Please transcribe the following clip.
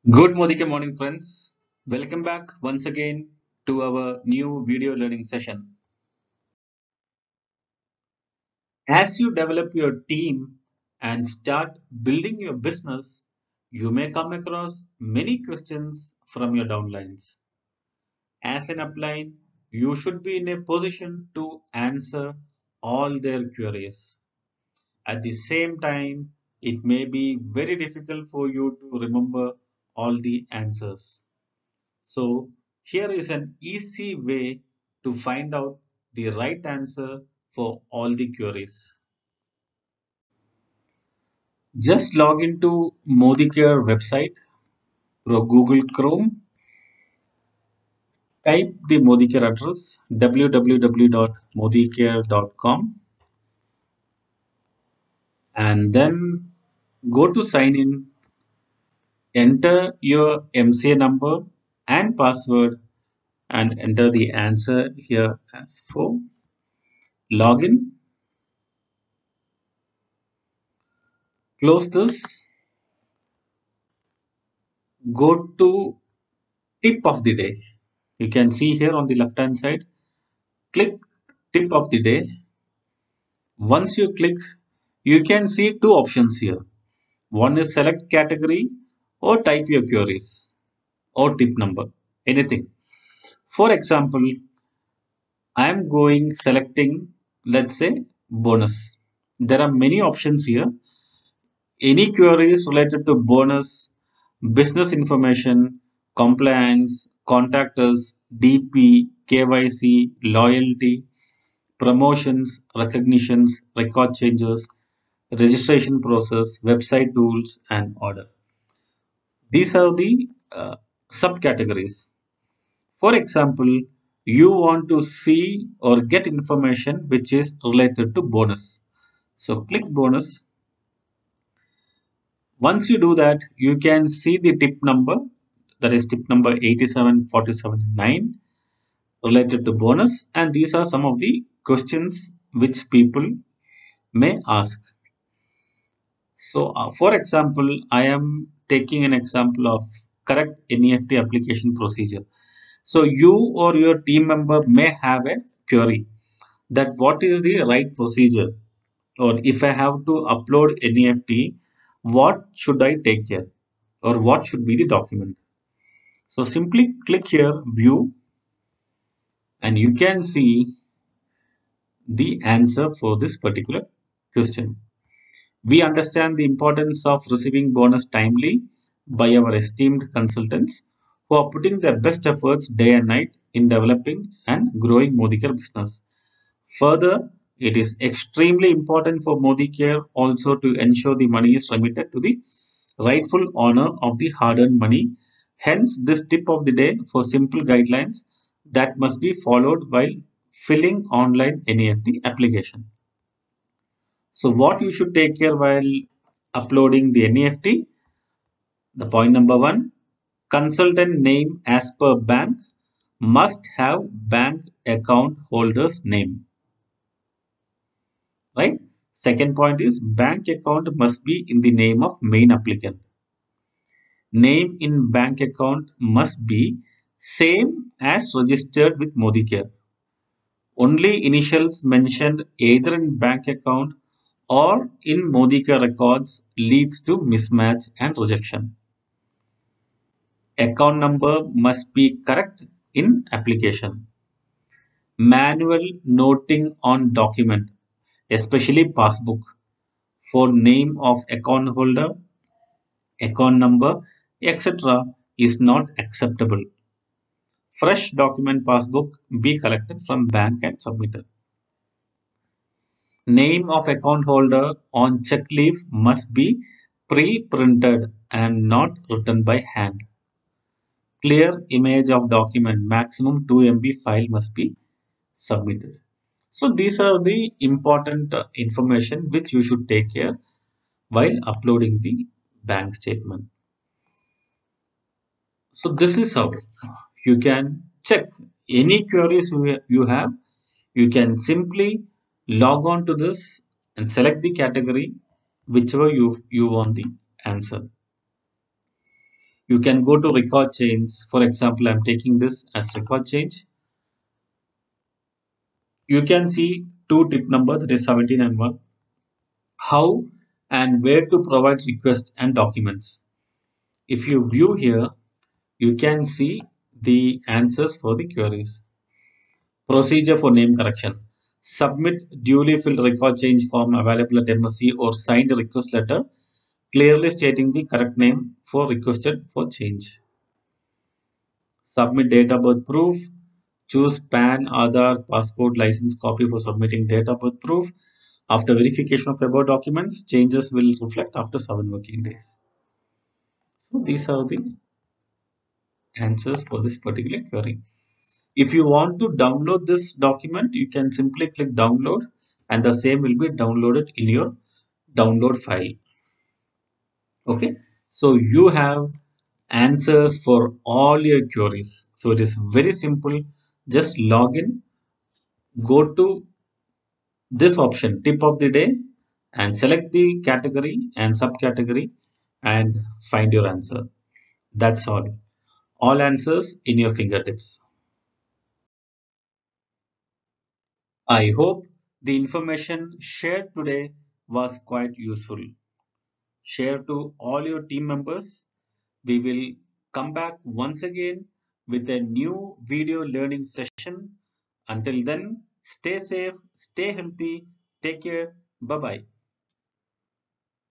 Good Modika morning, friends. Welcome back once again to our new video learning session. As you develop your team and start building your business, you may come across many questions from your downlines. As an upline, you should be in a position to answer all their queries. At the same time, it may be very difficult for you to remember all the answers. So here is an easy way to find out the right answer for all the queries. Just log into Modicare website through Google Chrome. Type the Modicare address www.modicare.com and then go to sign in. Enter your MCA number and password and enter the answer here as for login. Close this. Go to tip of the day. You can see here on the left hand side, click tip of the day. Once you click, you can see two options here. One is select category or type your queries or tip number, anything. For example, I am going selecting, let's say, bonus. There are many options here. Any queries related to bonus, business information, compliance, contact us, DP, KYC, loyalty, promotions, recognitions, record changes, registration process, website tools, and order. These are the subcategories. For example, you want to see or get information which is related to bonus. So click bonus. Once you do that, you can see the tip number, that is tip number 87479 related to bonus, and these are some of the questions which people may ask. So, for example, I am taking an example of correct NEFT application procedure. So, you or your team member may have a query that what is the right procedure, or if I have to upload NEFT, what should I take care, or what should be the document. So, simply click here, view, and you can see the answer for this particular question. We understand the importance of receiving bonus timely by our esteemed consultants who are putting their best efforts day and night in developing and growing Modicare business. Further, it is extremely important for Modicare also to ensure the money is remitted to the rightful owner of the hard-earned money. Hence, this tip of the day for simple guidelines that must be followed while filling online NEFT application. So what you should take care while uploading the NEFT? The point number one, consultant name as per bank must have bank account holder's name. Right? Second point is bank account must be in the name of main applicant. Name in bank account must be same as registered with Modicare. Only initials mentioned either in bank account or in Modicare records leads to mismatch and rejection. Account number must be correct in application. Manual noting on document, especially passbook, for name of account holder, account number, etc. is not acceptable. Fresh document passbook be collected from bank and submitted. Name of account holder on check leaf must be pre-printed and not written by hand. Clear image of document, maximum 2 MB file must be submitted. So these are the important information which you should take care while uploading the bank statement. So this is how you can check any queries you have. You can simply log on to this and select the category whichever you want the answer. You can go to record change. For example, I'm taking this as record change. You can see two tip number, that is 17 and 1. How and where to provide requests and documents. If you view here, you can see the answers for the queries. Procedure for name correction. Submit duly filled record change form available at MSc or signed request letter clearly stating the correct name for requested for change. Submit date of birth proof. Choose PAN, Aadhaar, passport, license copy for submitting date of birth proof. After verification of above documents, changes will reflect after 7 working days. So these are the answers for this particular query. If you want to download this document, you can simply click download and the same will be downloaded in your download file. Okay, so you have answers for all your queries. So it is very simple. Just log in, go to this option tip of the day and select the category and subcategory and find your answer. That's all answers in your fingertips. I hope the information shared today was quite useful. Share to all your team members. We will come back once again with a new video learning session. Until then, stay safe, stay healthy, take care, bye bye.